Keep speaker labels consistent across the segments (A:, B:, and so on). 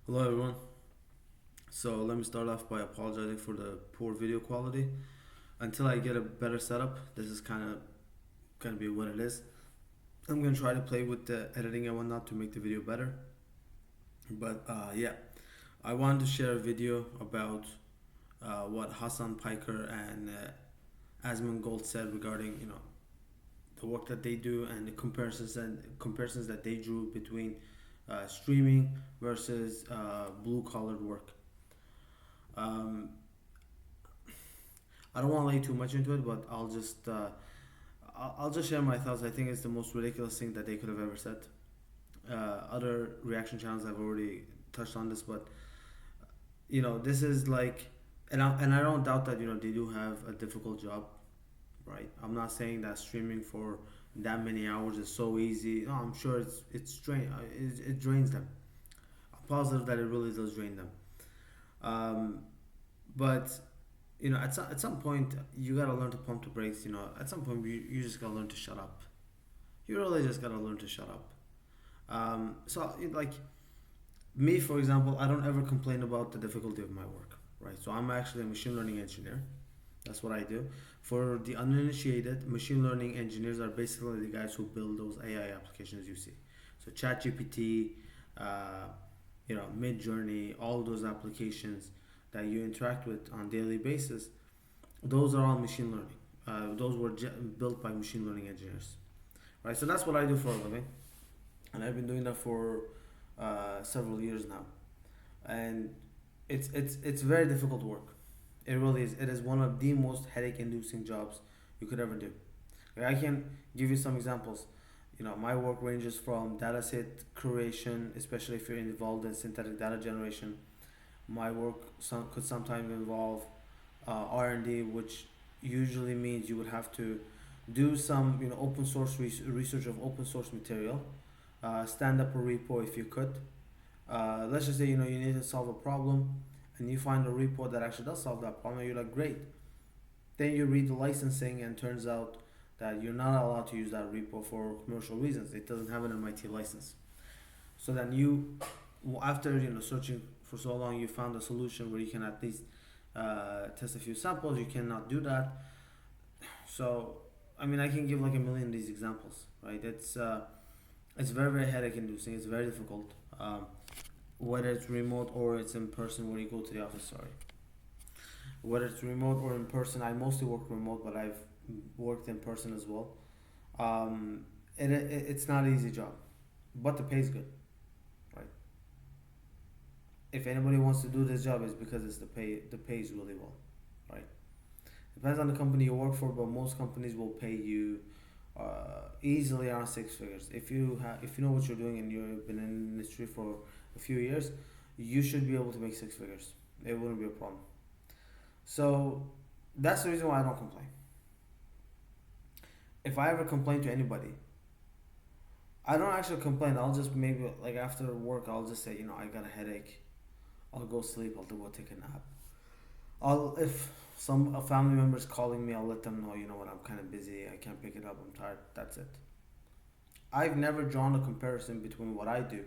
A: Hello everyone. So let me start off by apologizing for the poor video quality. Until I get a better setup, this is kind of gonna be what it is. I'm gonna try to play with the editing and whatnot to make the video better. But yeah, I wanted to share a video about what Hassan Piker and Asmongold said regarding the work that they do and the comparisons that they drew between streaming versus blue collar work. Um, I don't want to lay too much into it, but I'll just share my thoughts. I think it's the most ridiculous thing that they could have ever said. Other reaction channels have already touched on this, but this is like, and I don't doubt that they do have a difficult job, right? I'm not saying that streaming for that many hours is so easy. No, I'm sure it drains them. I'm positive that it really does drain them. Um, but at some point you gotta learn to pump the brakes. At some point you just gotta learn to shut up. You really just gotta learn to shut up. Like me, for example, I don't ever complain about the difficulty of my work, right? So I'm actually a machine learning engineer. That's what I do. For the uninitiated, machine learning engineers are basically the guys who build those AI applications you see. So ChatGPT, uh, Mid Journey, all those applications that you interact with on a daily basis, those are all machine learning. Those were built by machine learning engineers, right? So that's what I do for a living, and I've been doing that for several years now, and it's very difficult work. It really is. It is one of the most headache-inducing jobs you could ever do. Like, I can give you some examples. My work ranges from data set creation, especially if you're involved in synthetic data generation. My work could sometimes involve R&D, which usually means you would have to do some open source research of open source material, stand up a repo if you could. Let's just say you need to solve a problem, and you find a repo that actually does solve that problem. And you're like, great. Then you read the licensing, and turns out that you're not allowed to use that repo for commercial reasons. It doesn't have an MIT license. So then after searching for so long, you found a solution where you can at least test a few samples. You cannot do that. So I mean, I can give like a million of these examples, right? It's very very headache inducing. It's very difficult. Whether it's remote or it's in person when you go to the office. Sorry. Whether it's remote or in person, I mostly work remote, but I've worked in person as well. It's not an easy job, but the pay is good, right? If anybody wants to do this job, it's because it's the pay is really well, right? Depends on the company you work for, but most companies will pay you easily around six figures. If you know what you're doing and you've been in the industry for a few years, you should be able to make six figures. It wouldn't be a problem. So that's the reason why I don't complain. If I ever complain to anybody, I don't actually complain. I'll just maybe like after work, I'll just say, I got a headache. I'll go sleep. I'll go take a nap. If some a family member is calling me, I'll let them know. You know what? I'm kind of busy. I can't pick it up. I'm tired. That's it. I've never drawn a comparison between what I do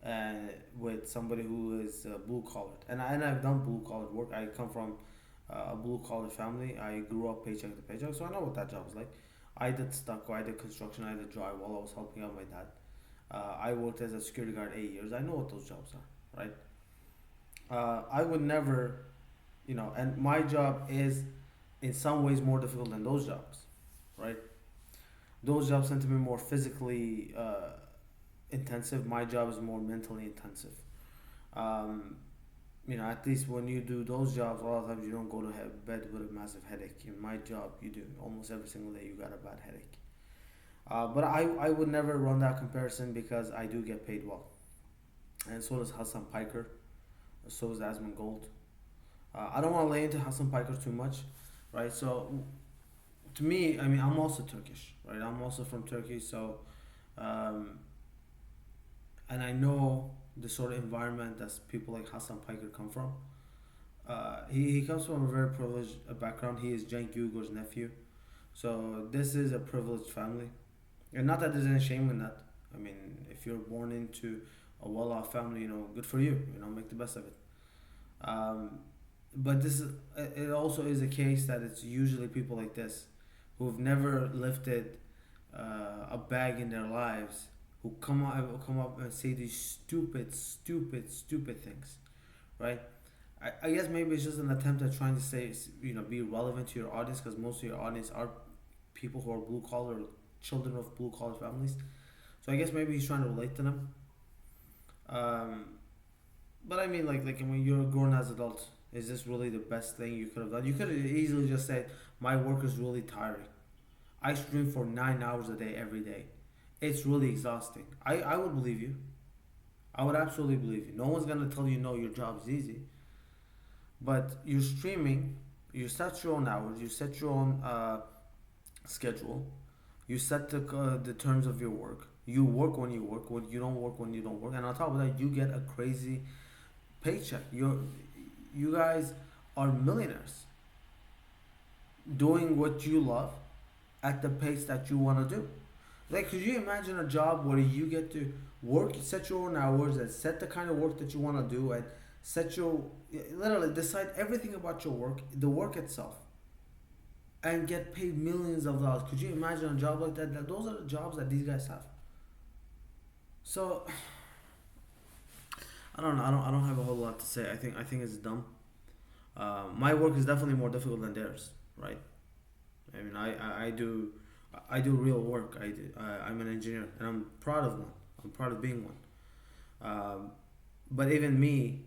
A: uh, with somebody who is blue collared, and I've done blue collared work. I come from a blue collar family. I grew up paycheck to paycheck, so I know what that job is like. I did stucco, I did construction, I did drywall. I was helping out my dad. I worked as a security guard 8 years. I know what those jobs are, right? I would never, and my job is in some ways more difficult than those jobs, right? Those jobs tend to be more physically intensive. My job is more mentally intensive. Um, at least when you do those jobs, a lot of times you don't go to bed with a massive headache. In my job, you do almost every single day. You got a bad headache. But I would never run that comparison because I do get paid well, and so does Hassan Piker. So is Asmongold. I don't want to lay into Hassan Piker too much, right? So to me, I mean, I'm also Turkish, right? I'm also from Turkey, so um, and I know the sort of environment that people like Hassan Piker come from. He comes from a very privileged background. He is Cenk Uyghur's nephew, so this is a privileged family, and not that there's any shame in that. I mean, if you're born into wallah family, good for you, make the best of it. um, but this is, it also is a case that it's usually people like this who've never lifted a bag in their lives, who come up and say these stupid things, right? I guess maybe it's just an attempt at trying to say, be relevant to your audience, because most of your audience are people who are blue collar, children of blue collar families. So I guess maybe he's trying to relate to them. Um, but I mean, like when you're a grown as adult, is this really the best thing you could have done? You could have easily just said, "My work is really tiring. I stream for 9 hours a day every day. It's really exhausting." I would believe you. I would absolutely believe you. No one's gonna tell you no, your job is easy. But you're streaming. You set your own hours. You set your own schedule. You set the terms of your work. You work when you work. When you don't work, when you don't work. And on top of that, you get a crazy paycheck. You guys are millionaires doing what you love at the pace that you want to do. Like, could you imagine a job where you get to work, set your own hours, and set the kind of work that you want to do, and set your, literally decide everything about your work, the work itself, and get paid millions of dollars? Could you imagine a job like that? Those are the jobs that these guys have. So I don't know. I don't have a whole lot to say. I think it's dumb. My work is definitely more difficult than theirs, right? I mean, I do real work. I'm an engineer, and I'm proud of one. I'm proud of being one. Um, but even me,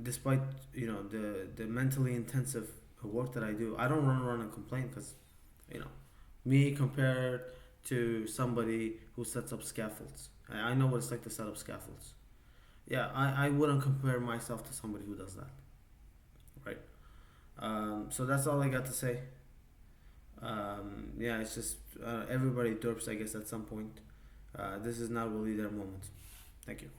A: despite the mentally intensive work that I do, I don't run around and complain, because you know me compared to somebody who sets up scaffolds. I know what it's like to set up scaffolds. Yeah, I wouldn't compare myself to somebody who does that, right? So that's all I got to say. Yeah, it's just everybody derps, I guess, at some point. This is not really their moment. Thank you.